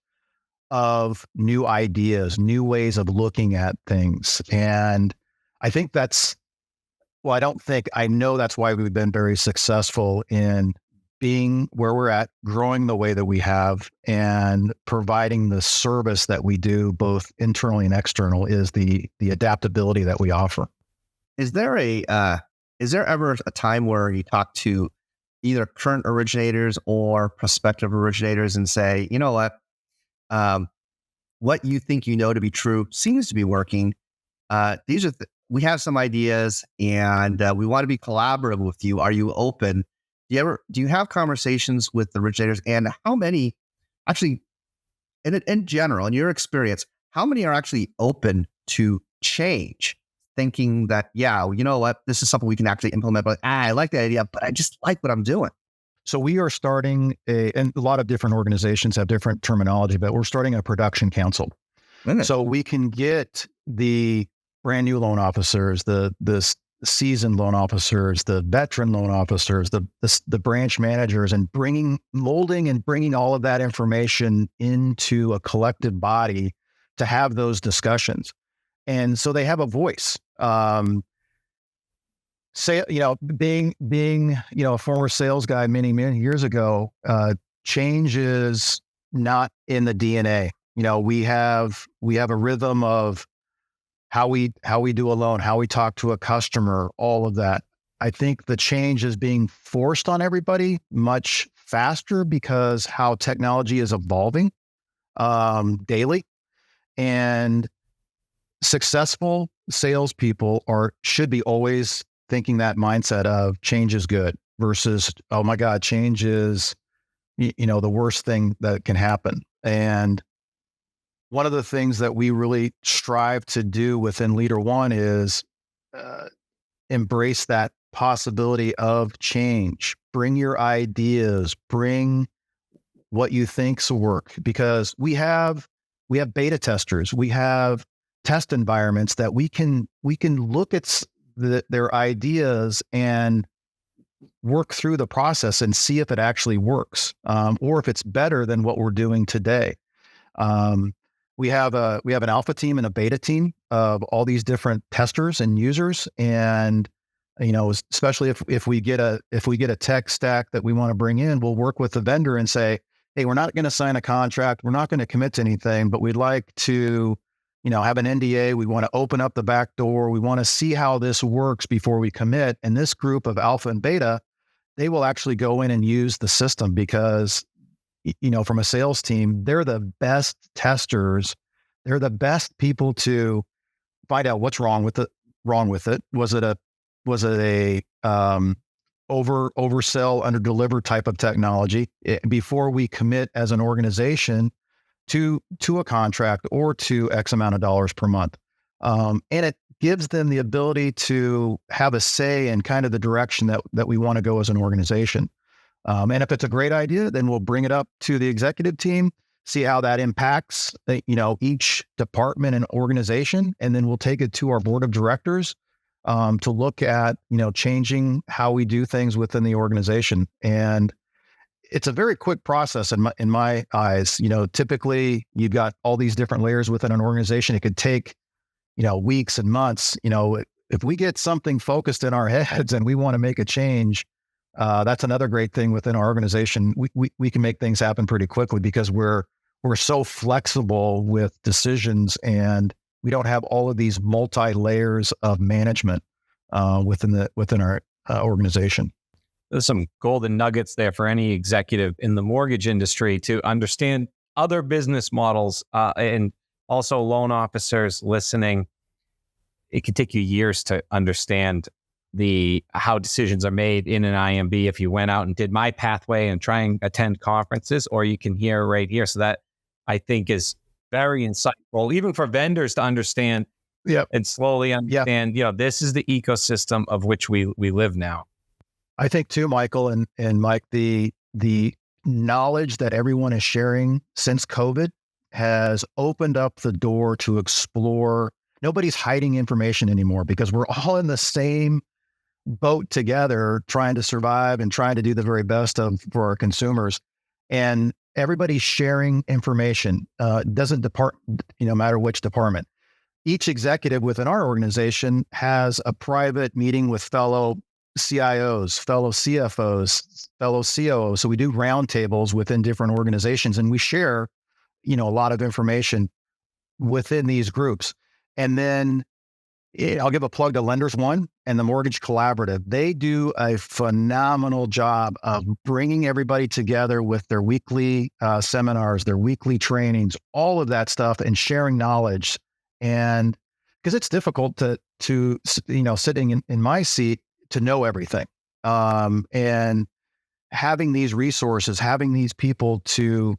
C: of new ideas, new ways of looking at things. And I think I know that's why we've been very successful in being where we're at, growing the way that we have, and providing the service that we do, both internally and external, is the adaptability that we offer.
B: Is there ever a time where you talk to either current originators or prospective originators and say, you know what you think to be true seems to be working. We have some ideas, and we want to be collaborative with you. Are you open? Do you have conversations with the originators, and how many actually, in general, in your experience, how many are actually open to change thinking that, yeah, you know what, this is something we can actually implement, but I like the idea, but I just like what I'm doing.
C: So we are starting and a lot of different organizations have different terminology, but we're starting a production council. So we can get the brand new loan officers, the seasoned loan officers, the veteran loan officers, the branch managers, and molding and bringing all of that information into a collective body to have those discussions. And so they have a voice. Being a former sales guy many years ago, change is not in the DNA. We have a rhythm of how we do a loan, how we talk to a customer, all of that. I think the change is being forced on everybody much faster because how technology is evolving daily, and successful salespeople should be always thinking that mindset of change is good versus, oh my God, change is the worst thing that can happen. And one of the things that we really strive to do within LeaderOne is embrace that possibility of change. Bring your ideas, bring what you think's work, because we have beta testers, we have test environments that we can look at their ideas and work through the process and see if it actually works, or if it's better than what we're doing today. We have an alpha team and a beta team of all these different testers and users, and especially if we get a tech stack that we want to bring in, we'll work with the vendor and say, hey, we're not going to sign a contract, we're not going to commit to anything, but we'd like to have an NDA. We want to open up the back door. We want to see how this works before we commit. And this group of alpha and beta, they will actually go in and use the system because, from a sales team, they're the best testers. They're the best people to find out what's wrong with it. Was it a oversell, underdeliver type of technology before we commit as an organization to a contract or to X amount of dollars per month. And it gives them the ability to have a say in kind of the direction that we want to go as an organization. And if it's a great idea, then we'll bring it up to the executive team, see how that impacts, each department and organization. And then we'll take it to our board of directors to look at, changing how we do things within the organization. And it's a very quick process in my eyes. Typically you've got all these different layers within an organization. It could take, weeks and months. If we get something focused in our heads and we want to make a change, that's another great thing within our organization. We can make things happen pretty quickly because we're so flexible with decisions, and we don't have all of these multi layers of management within our organization.
A: There's some golden nuggets there for any executive in the mortgage industry to understand other business models, and also loan officers listening. It could take you years to understand how decisions are made in an IMB if you went out and did my pathway and try and attend conferences, or you can hear right here. So that, I think, is very insightful, even for vendors to understand.
C: Yep.
A: And slowly understand, this is the ecosystem of which we live now.
C: I think too, Michael and Mike, the knowledge that everyone is sharing since COVID has opened up the door to explore. Nobody's hiding information anymore because we're all in the same boat together, trying to survive and trying to do the very best for our consumers. And everybody's sharing information. Doesn't depart, matter which department. Each executive within our organization has a private meeting with fellow CIOs, fellow CFOs, fellow COOs. So we do roundtables within different organizations, and we share, a lot of information within these groups. And then I'll give a plug to LeaderOne and the Mortgage Collaborative. They do a phenomenal job of bringing everybody together with their weekly seminars, their weekly trainings, all of that stuff, and sharing knowledge. And because it's difficult to sitting in my seat to know everything. And having these resources, having these people to,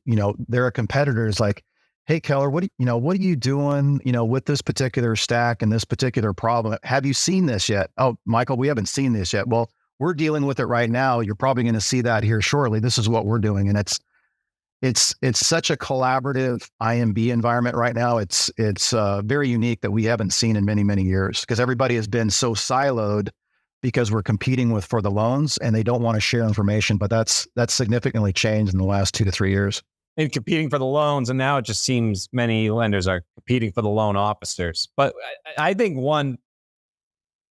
C: they're a competitor, is like, hey, Keller, what are you doing, with this particular stack and this particular problem? Have you seen this yet? Oh, Michael, we haven't seen this yet. Well, we're dealing with it right now. You're probably going to see that here shortly. This is what we're doing. And it's such a collaborative IMB environment right now. It's very unique that we haven't seen in many, many years, because everybody has been so siloed because we're competing for the loans and they don't want to share information. But that's significantly changed in the last 2 to 3 years.
A: And competing for the loans, and now it just seems many lenders are competing for the loan officers. But I think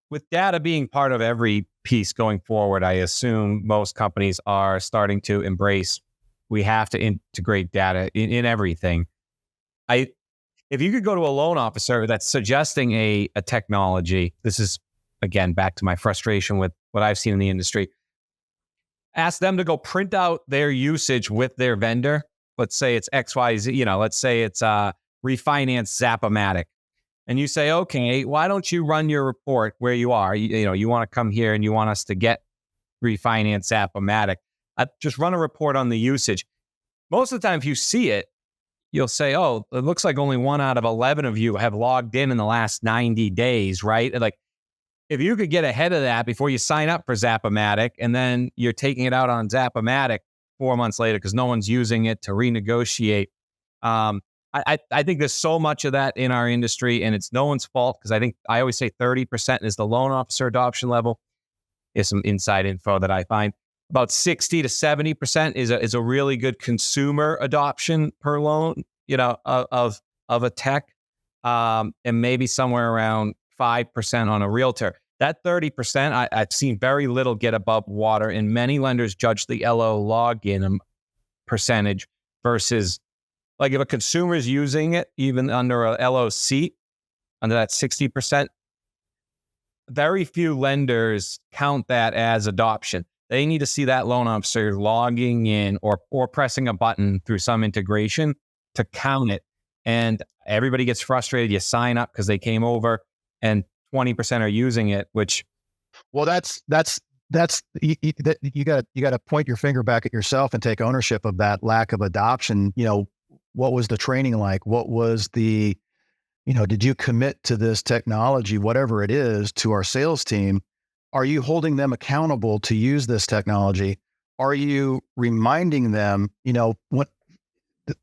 A: with data being part of every piece going forward, I assume most companies are starting to embrace, we have to integrate data in everything. If you could go to a loan officer that's suggesting a technology, this is, again, back to my frustration with what I've seen in the industry, ask them to go print out their usage with their vendor. Let's say it's XYZ, let's say it's refinance Zap-O-Matic. And you say, okay, why don't you run your report where you are? You want to come here and you want us to get refinance Zap-O-Matic. Just run a report on the usage. Most of the time, if you see it, you'll say, oh, it looks like only 1 out of 11 of you have logged in the last 90 days, right? Like, if you could get ahead of that before you sign up for Zap-O-Matic, and then you're taking it out on Zap-O-Matic 4 months later because no one's using it to renegotiate. I think there's so much of that in our industry, and it's no one's fault, because I always say 30% is the loan officer adoption level. Is some inside info that I find. About 60 to 70% is a really good consumer adoption per loan, of a tech, and maybe somewhere around 5% on a realtor. That 30%, I've seen very little get above water, and many lenders judge the LO login percentage versus, like, if a consumer is using it, even under a LOC, under that 60%, very few lenders count that as adoption. They need to see that loan officer logging in or pressing a button through some integration to count it. And everybody gets frustrated. You sign up because they came over and 20% are using it, which...
C: Well, that's you got to point your finger back at yourself and take ownership of that lack of adoption. What was the training like? What was the, did you commit to this technology, whatever it is, to our sales team? Are you holding them accountable to use this technology? Are you reminding them, what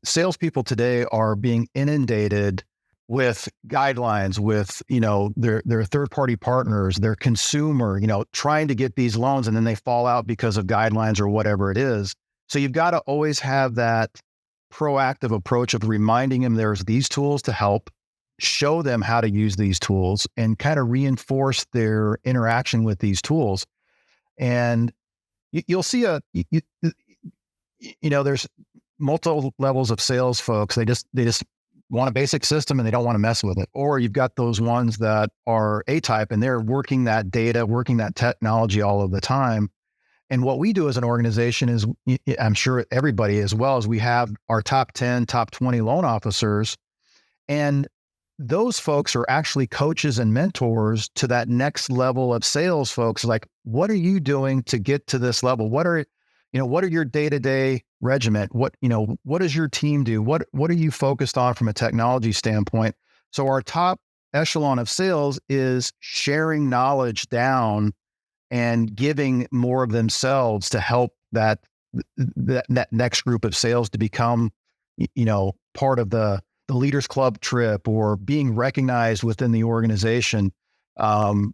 C: salespeople today are being inundated with guidelines, with, their third-party partners, their consumer, trying to get these loans, and then they fall out because of guidelines or whatever it is. So you've got to always have that proactive approach of reminding them there's these tools to help, show them how to use these tools, and kind of reinforce their interaction with these tools. And you'll see there's multiple levels of sales folks. They just want a basic system and they don't want to mess with it. Or you've got those ones that are A-type and they're working that data, working that technology all of the time. And what we do as an organization is, I'm sure everybody, as well, as we have our top 10, top 20 loan officers, and those folks are actually coaches and mentors to that next level of sales folks. Like, what are you doing to get to this level? What are your day-to-day regiment? What does your team do? What are you focused on from a technology standpoint? So our top echelon of sales is sharing knowledge down and giving more of themselves to help that next group of sales to become, part of the Leaders Club trip or being recognized within the organization. And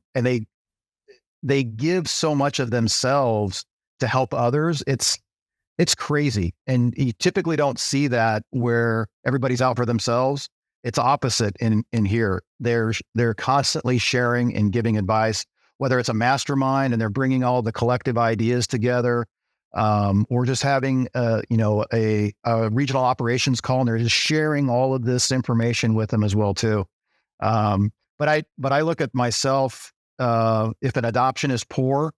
C: they give so much of themselves to help others. It's crazy. And you typically don't see that where everybody's out for themselves. It's opposite in here. They're constantly sharing and giving advice, whether it's a mastermind and they're bringing all the collective ideas together, or just having a regional operations call, and they're just sharing all of this information with them as well too. But I look at myself, if an adoption is poor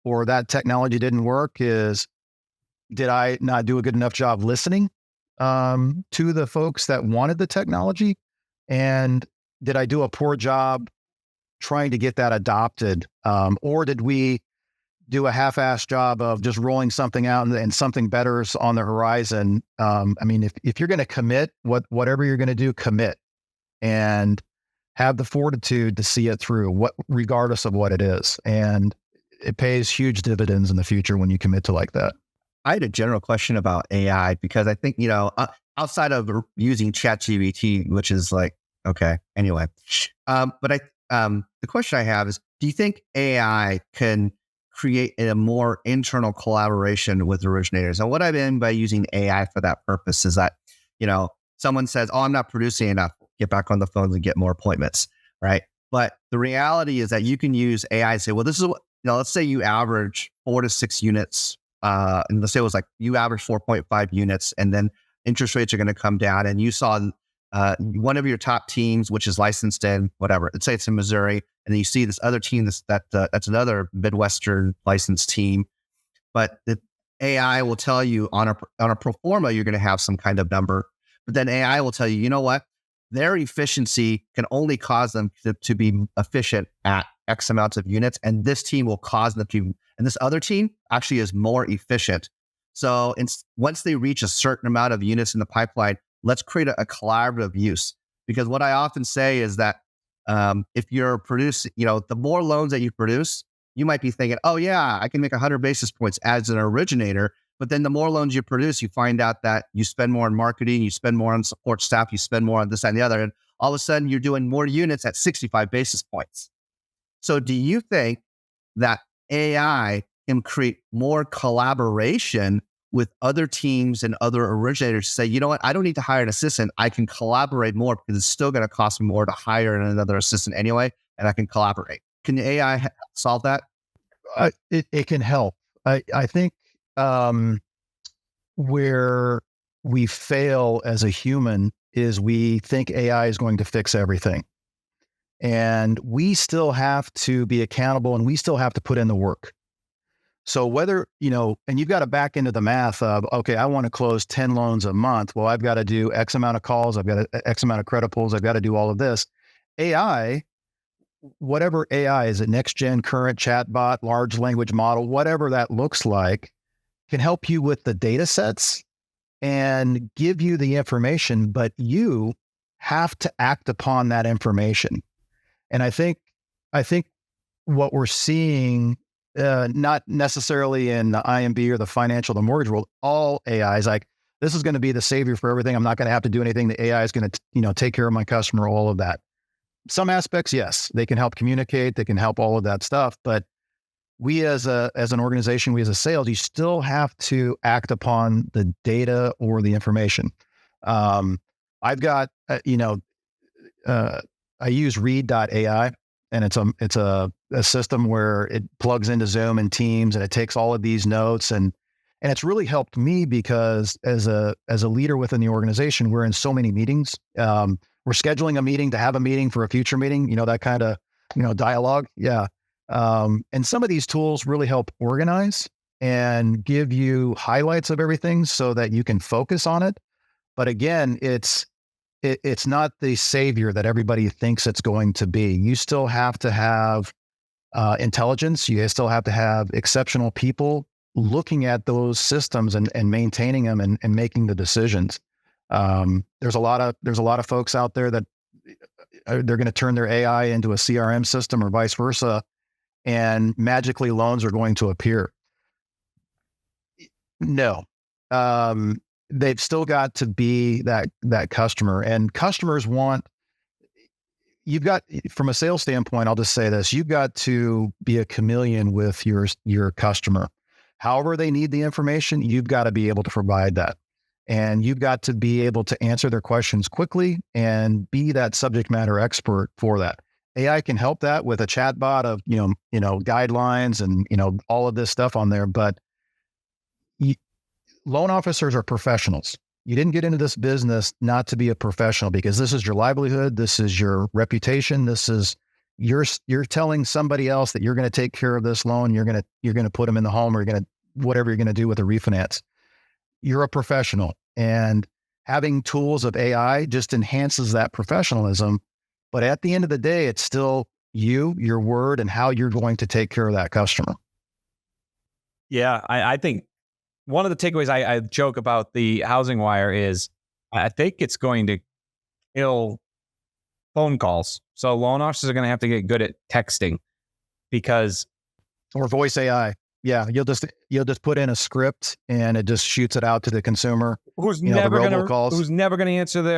C: or that technology didn't work, did I not do a good enough job listening to the folks that wanted the technology? And did I do a poor job trying to get that adopted? Or did we do a half-assed job of just rolling something out and something better is on the horizon. I mean, if you're going to commit, whatever you're going to do, commit and have the fortitude to see it through, regardless of what it is. And it pays huge dividends in the future when you commit to like that.
B: I had a general question about AI because I think, outside of using ChatGPT, which is like, okay, anyway. But the question I have is, do you think AI can create a more internal collaboration with originators? And what I mean by using AI for that purpose is that, someone says, oh, I'm not producing enough, get back on the phones and get more appointments, right? But the reality is that you can use AI and say, well, this is what, let's say you average 4 to 6 units. And let's say it was like you average 4.5 units, and then interest rates are going to come down. And you saw one of your top teams, which is licensed in whatever, let's say it's in Missouri, and then you see this other team that's another Midwestern licensed team. But the AI will tell you on a pro forma, you're going to have some kind of number. But then AI will tell you, you know what? Their efficiency can only cause them to be efficient at X amounts of units. And this team will cause them to, and this other team actually is more efficient. So once they reach a certain amount of units in the pipeline, let's create a collaborative use. Because what I often say is that if you're producing, the more loans that you produce, you might be thinking, oh yeah, I can make 100 basis points as an originator. But then the more loans you produce, you find out that you spend more on marketing, you spend more on support staff, you spend more on this, that, and the other. And all of a sudden you're doing more units at 65 basis points. So do you think that AI can create more collaboration with other teams and other originators to say, you know what, I don't need to hire an assistant. I can collaborate more because it's still going to cost me more to hire another assistant anyway, and I can collaborate. Can AI solve that?
C: It can help. I think where we fail as a human is we think AI is going to fix everything. And we still have to be accountable, and we still have to put in the work. So whether, and you've got to back into the math of, okay, I want to close 10 loans a month. Well, I've got to do X amount of calls. I've got X amount of credit pulls. I've got to do all of this. AI, whatever AI is, a next gen, current chatbot, large language model, whatever that looks like, can help you with the data sets and give you the information, but you have to act upon that information. And I think what we're seeing, not necessarily in the IMB or the financial, the mortgage world, all AI is like, this is going to be the savior for everything. I'm not going to have to do anything. The AI is going to, take care of my customer, all of that. Some aspects, yes, they can help communicate. They can help all of that stuff. But we as an organization, we as a sales, you still have to act upon the data or the information. I've got, I use read.ai, and it's a system where it plugs into Zoom and Teams, and it takes all of these notes, and it's really helped me because as a leader within the organization, we're in so many meetings. We're scheduling a meeting to have a meeting for a future meeting, that kind of, dialogue. Yeah. And some of these tools really help organize and give you highlights of everything so that you can focus on it. But again, it's not the savior that everybody thinks it's going to be. You still have to have intelligence. You still have to have exceptional people looking at those systems and maintaining them and making the decisions. There's a lot of folks out there that they're going to turn their AI into a CRM system or vice versa, and magically loans are going to appear. No. They've still got to be that customer, and customers you've got, from a sales standpoint, I'll just say this, you've got to be a chameleon with your customer. However they need the information, you've got to be able to provide that. And you've got to be able to answer their questions quickly and be that subject matter expert for that. AI can help that with a chatbot of, guidelines and, all of this stuff on there, but loan officers are professionals. You didn't get into this business not to be a professional, because this is your livelihood. This is your reputation. This is you're telling somebody else that you're going to take care of this loan. You're going to put them in the home, or whatever you're going to do with a refinance. You're a professional, and having tools of AI just enhances that professionalism. But at the end of the day, it's still you, your word, and how you're going to take care of that customer.
A: Yeah, I think one of the takeaways I joke about the housing wire is I think it's going to kill phone calls. So loan officers are going to have to get good at texting because
C: Or voice AI. Yeah, you'll just put in a script and it just shoots it out to the consumer.
A: who's
C: You know, the
A: never going to
C: robocalls.
A: answer their